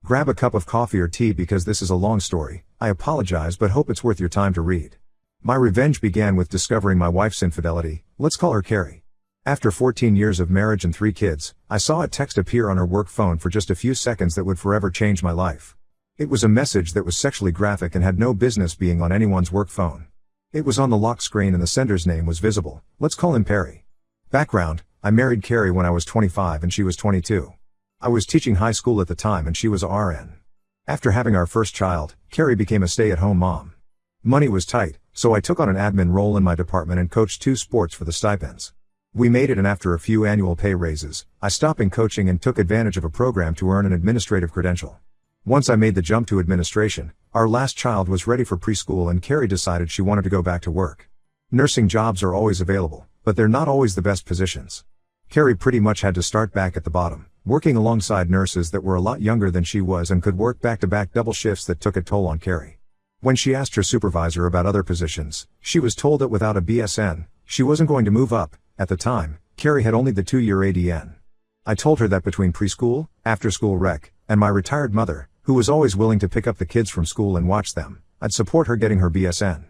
Grab a cup of coffee or tea because this is a long story. I apologize but hope it's worth your time to read. My revenge began with discovering my wife's infidelity. Let's call her Carrie. After 14 years of marriage and 3 kids, I saw a text appear on her work phone for just a few seconds that would forever change my life. It was a message that was sexually graphic and had no business being on anyone's work phone. It was on the lock screen and the sender's name was visible. Let's call him Perry. Background: I married Carrie when I was 25 and she was 22. I was teaching high school at the time and she was a RN. After having our first child, Carrie became a stay-at-home mom. Money was tight, so I took on an admin role in my department and coached 2 sports for the stipends. We made it, and after a few annual pay raises, I stopped coaching and took advantage of a program to earn an administrative credential. Once I made the jump to administration, our last child was ready for preschool and Carrie decided she wanted to go back to work. Nursing jobs are always available, but they're not always the best positions. Carrie pretty much had to start back at the bottom, working alongside nurses that were a lot younger than she was and could work back-to-back double shifts that took a toll on Carrie. When she asked her supervisor about other positions, she was told that without a BSN, she wasn't going to move up. At the time, Carrie had only the 2-year ADN. I told her that between preschool, after-school rec, and my retired mother, who was always willing to pick up the kids from school and watch them, I'd support her getting her BSN.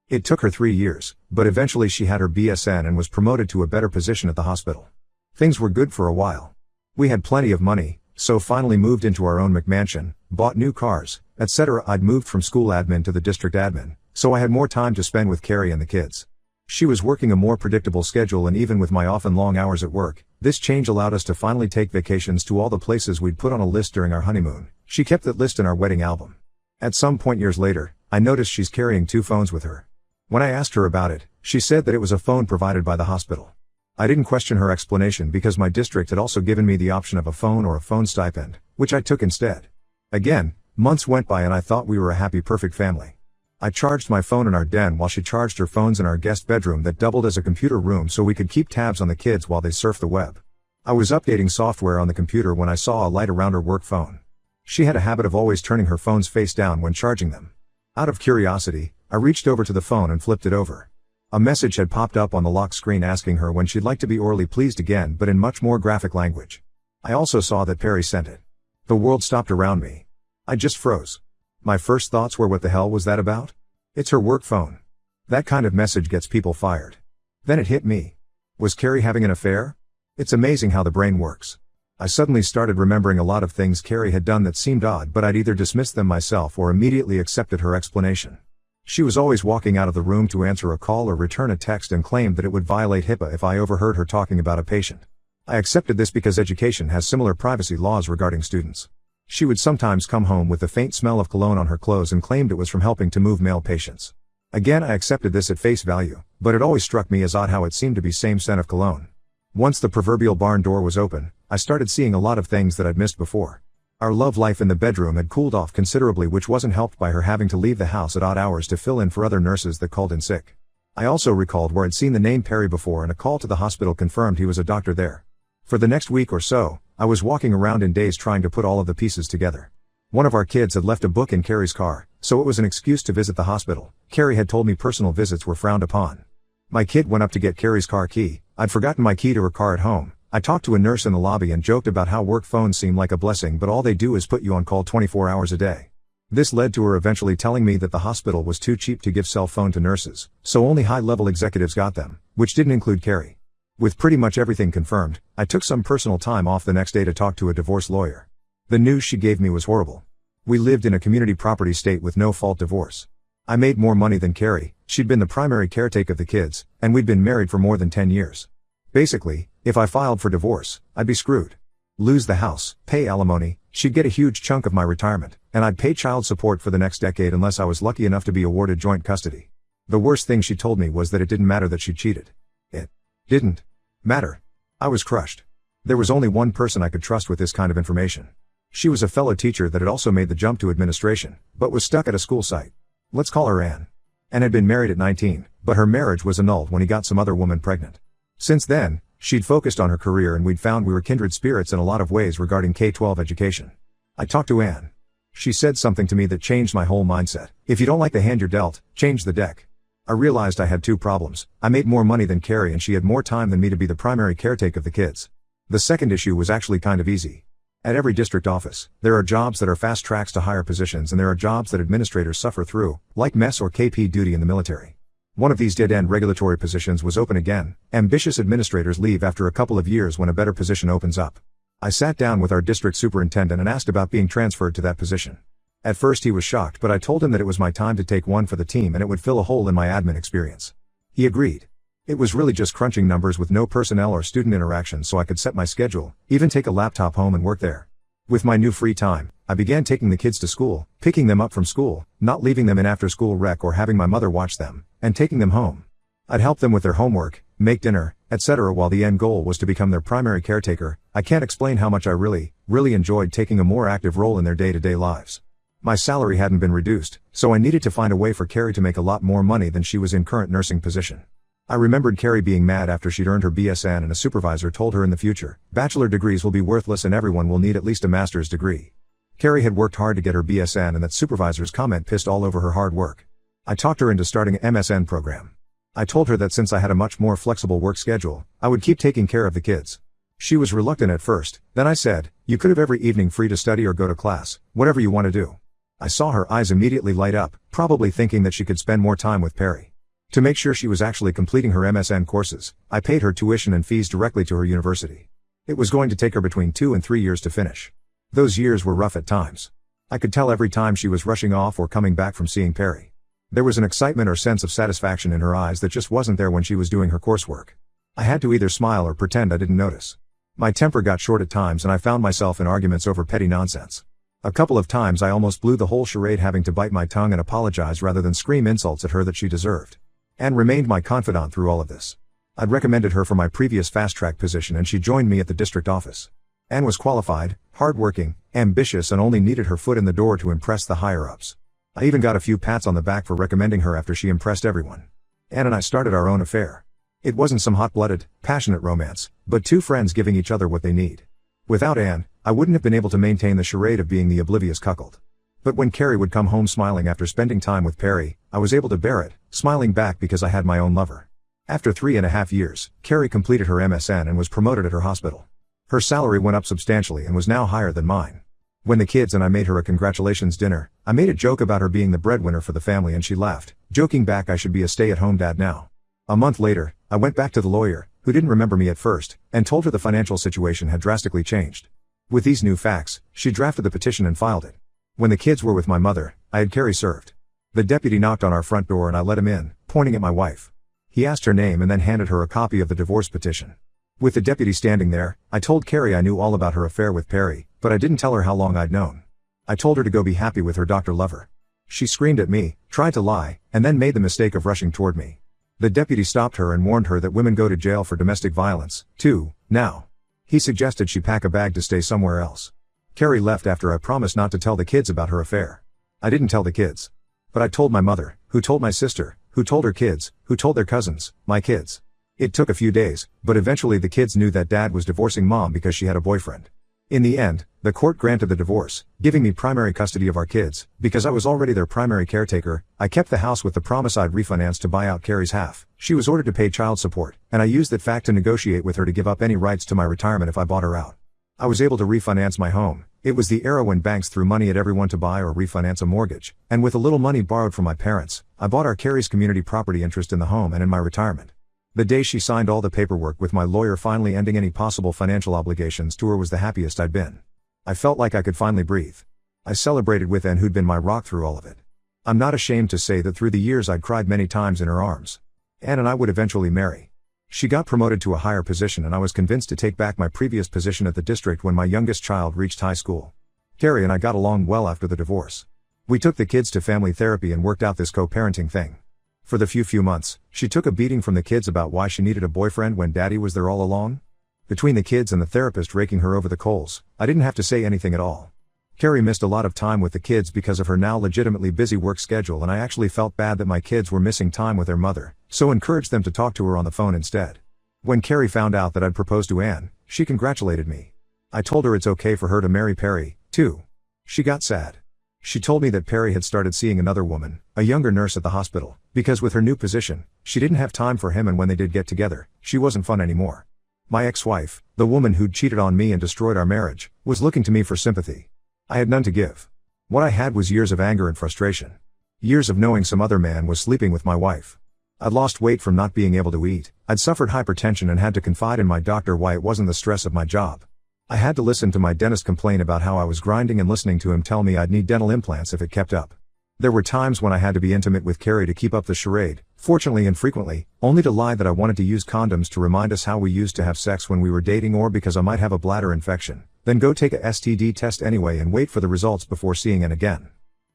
It took her 3 years, but eventually she had her BSN and was promoted to a better position at the hospital. Things were good for a while. We had plenty of money, so finally moved into our own McMansion, bought new cars, etc. I'd moved from school admin to the district admin, so I had more time to spend with Carrie and the kids. She was working a more predictable schedule, and even with my often long hours at work, this change allowed us to finally take vacations to all the places we'd put on a list during our honeymoon. She kept that list in our wedding album. At some point years later, I noticed she's carrying 2 phones with her. When I asked her about it, she said that it was a phone provided by the hospital. I didn't question her explanation because my district had also given me the option of a phone or a phone stipend, which I took instead. Again, months went by and I thought we were a happy, perfect family. I charged my phone in our den while she charged her phones in our guest bedroom that doubled as a computer room so we could keep tabs on the kids while they surfed the web. I was updating software on the computer when I saw a light around her work phone. She had a habit of always turning her phones face down when charging them. Out of curiosity, I reached over to the phone and flipped it over. A message had popped up on the lock screen asking her when she'd like to be orally pleased again, but in much more graphic language. I also saw that Perry sent it. The world stopped around me. I just froze. My first thoughts were, what the hell was that about? It's her work phone. That kind of message gets people fired. Then it hit me. Was Carrie having an affair? It's amazing how the brain works. I suddenly started remembering a lot of things Carrie had done that seemed odd, but I'd either dismissed them myself or immediately accepted her explanation. She was always walking out of the room to answer a call or return a text and claimed that it would violate HIPAA if I overheard her talking about a patient. I accepted this because education has similar privacy laws regarding students. She would sometimes come home with the faint smell of cologne on her clothes and claimed it was from helping to move male patients. Again, I accepted this at face value, but it always struck me as odd how it seemed to be same scent of cologne. Once the proverbial barn door was open, I started seeing a lot of things that I'd missed before. Our love life in the bedroom had cooled off considerably, which wasn't helped by her having to leave the house at odd hours to fill in for other nurses that called in sick. I also recalled where I'd seen the name Perry before, and a call to the hospital confirmed he was a doctor there. For the next week or so, I was walking around in daze trying to put all of the pieces together. One of our kids had left a book in Carrie's car, so it was an excuse to visit the hospital. Carrie had told me personal visits were frowned upon. My kid went up to get Carrie's car key. I'd forgotten my key to her car at home. I talked to a nurse in the lobby and joked about how work phones seem like a blessing, but all they do is put you on call 24 hours a day. This led to her eventually telling me that the hospital was too cheap to give cell phone to nurses, so only high-level executives got them, which didn't include Carrie. With pretty much everything confirmed, I took some personal time off the next day to talk to a divorce lawyer. The news she gave me was horrible. We lived in a community property state with no-fault divorce. I made more money than Carrie, she'd been the primary caretaker of the kids, and we'd been married for more than 10 years. Basically, if I filed for divorce, I'd be screwed. Lose the house, pay alimony, she'd get a huge chunk of my retirement, and I'd pay child support for the next decade unless I was lucky enough to be awarded joint custody. The worst thing she told me was that it didn't matter that she cheated. It didn't matter. I was crushed. There was only one person I could trust with this kind of information. She was a fellow teacher that had also made the jump to administration, but was stuck at a school site. Let's call her Anne. Anne had been married at 19, but her marriage was annulled when he got some other woman pregnant. Since then, she'd focused on her career, and we'd found we were kindred spirits in a lot of ways regarding K-12 education. I talked to Anne. She said something to me that changed my whole mindset. If you don't like the hand you're dealt, change the deck. I realized I had 2 problems. I made more money than Carrie and she had more time than me to be the primary caretaker of the kids. The second issue was actually kind of easy. At every district office, there are jobs that are fast tracks to higher positions and there are jobs that administrators suffer through, like mess or KP duty in the military. One of these dead-end regulatory positions was open again. Ambitious administrators leave after a couple of years when a better position opens up. I sat down with our district superintendent and asked about being transferred to that position. At first he was shocked, but I told him that it was my time to take one for the team and it would fill a hole in my admin experience. He agreed. It was really just crunching numbers with no personnel or student interaction so I could set my schedule, even take a laptop home and work there. With my new free time, I began taking the kids to school, picking them up from school, not leaving them in after-school rec or having my mother watch them, and taking them home. I'd help them with their homework, make dinner, etc. while the end goal was to become their primary caretaker. I can't explain how much I really enjoyed taking a more active role in their day-to-day lives. My salary hadn't been reduced, so I needed to find a way for Carrie to make a lot more money than she was in current nursing position. I remembered Carrie being mad after she'd earned her BSN and a supervisor told her in the future, bachelor degrees will be worthless and everyone will need at least a master's degree. Carrie had worked hard to get her BSN and that supervisor's comment pissed all over her hard work. I talked her into starting an MSN program. I told her that since I had a much more flexible work schedule, I would keep taking care of the kids. She was reluctant at first, then I said, you could have every evening free to study or go to class, whatever you want to do. I saw her eyes immediately light up, probably thinking that she could spend more time with Perry. To make sure she was actually completing her MSN courses, I paid her tuition and fees directly to her university. It was going to take her between 2 and 3 years to finish. Those years were rough at times. I could tell every time she was rushing off or coming back from seeing Perry. There was an excitement or sense of satisfaction in her eyes that just wasn't there when she was doing her coursework. I had to either smile or pretend I didn't notice. My temper got short at times and I found myself in arguments over petty nonsense. A couple of times I almost blew the whole charade, having to bite my tongue and apologize rather than scream insults at her that she deserved. Anne remained my confidant through all of this. I'd recommended her for my previous fast-track position and she joined me at the district office. Anne was qualified, hard-working, ambitious and only needed her foot in the door to impress the higher-ups. I even got a few pats on the back for recommending her after she impressed everyone. Anne and I started our own affair. It wasn't some hot-blooded, passionate romance, but two friends giving each other what they need. Without Anne, I wouldn't have been able to maintain the charade of being the oblivious cuckold. But when Carrie would come home smiling after spending time with Perry, I was able to bear it, smiling back because I had my own lover. After 3.5 years, Carrie completed her MSN and was promoted at her hospital. Her salary went up substantially and was now higher than mine. When the kids and I made her a congratulations dinner, I made a joke about her being the breadwinner for the family and she laughed, joking back I should be a stay-at-home dad now. A month later, I went back to the lawyer, who didn't remember me at first, and told her the financial situation had drastically changed. With these new facts, she drafted the petition and filed it. When the kids were with my mother, I had Carrie served. The deputy knocked on our front door and I let him in, pointing at my wife. He asked her name and then handed her a copy of the divorce petition. With the deputy standing there, I told Carrie I knew all about her affair with Perry, but I didn't tell her how long I'd known. I told her to go be happy with her Dr. Lover. She screamed at me, tried to lie, and then made the mistake of rushing toward me. The deputy stopped her and warned her that women go to jail for domestic violence, too, now. He suggested she pack a bag to stay somewhere else. Carrie left after I promised not to tell the kids about her affair. I didn't tell the kids. But I told my mother, who told my sister, who told her kids, who told their cousins, my kids. It took a few days, but eventually the kids knew that Dad was divorcing Mom because she had a boyfriend. In the end, the court granted the divorce, giving me primary custody of our kids. Because I was already their primary caretaker, I kept the house with the promise I'd refinance to buy out Carrie's half. She was ordered to pay child support, and I used that fact to negotiate with her to give up any rights to my retirement if I bought her out. I was able to refinance my home. It was the era when banks threw money at everyone to buy or refinance a mortgage, and with a little money borrowed from my parents, I bought our Carrie's community property interest in the home and in my retirement. The day she signed all the paperwork with my lawyer finally ending any possible financial obligations to her was the happiest I'd been. I felt like I could finally breathe. I celebrated with Anne, who'd been my rock through all of it. I'm not ashamed to say that through the years I'd cried many times in her arms. Anne and I would eventually marry. She got promoted to a higher position and I was convinced to take back my previous position at the district when my youngest child reached high school. Carrie and I got along well after the divorce. We took the kids to family therapy and worked out this co-parenting thing. For the few months, she took a beating from the kids about why she needed a boyfriend when Daddy was there all along. Between the kids and the therapist raking her over the coals, I didn't have to say anything at all. Carrie missed a lot of time with the kids because of her now legitimately busy work schedule, and I actually felt bad that my kids were missing time with their mother, so encouraged them to talk to her on the phone instead. When Carrie found out that I'd proposed to Anne, she congratulated me. I told her it's okay for her to marry Perry, too. She got sad. She told me that Perry had started seeing another woman, a younger nurse at the hospital, because with her new position, she didn't have time for him, and when they did get together, she wasn't fun anymore. My ex-wife, the woman who'd cheated on me and destroyed our marriage, was looking to me for sympathy. I had none to give. What I had was years of anger and frustration. Years of knowing some other man was sleeping with my wife. I'd lost weight from not being able to eat, I'd suffered hypertension and had to confide in my doctor why it wasn't the stress of my job. I had to listen to my dentist complain about how I was grinding and listening to him tell me I'd need dental implants if it kept up. There were times when I had to be intimate with Carrie to keep up the charade, fortunately and frequently, only to lie that I wanted to use condoms to remind us how we used to have sex when we were dating or because I might have a bladder infection, then go take a STD test anyway and wait for the results before seeing it again.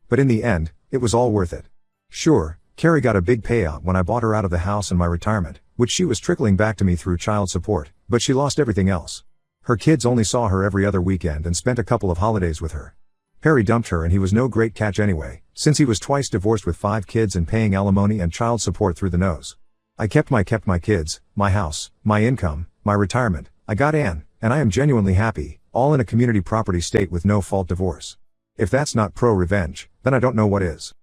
But in the end, it was all worth it. Sure, Carrie got a big payout when I bought her out of the house and my retirement, which she was trickling back to me through child support, but she lost everything else. Her kids only saw her every other weekend and spent a couple of holidays with her. Perry dumped her and he was no great catch anyway, since he was twice divorced with 5 kids and paying alimony and child support through the nose. I kept my kids, my house, my income, my retirement, I got Ann, and I am genuinely happy, all in a community property state with no fault divorce. If that's not pro-revenge, then I don't know what is.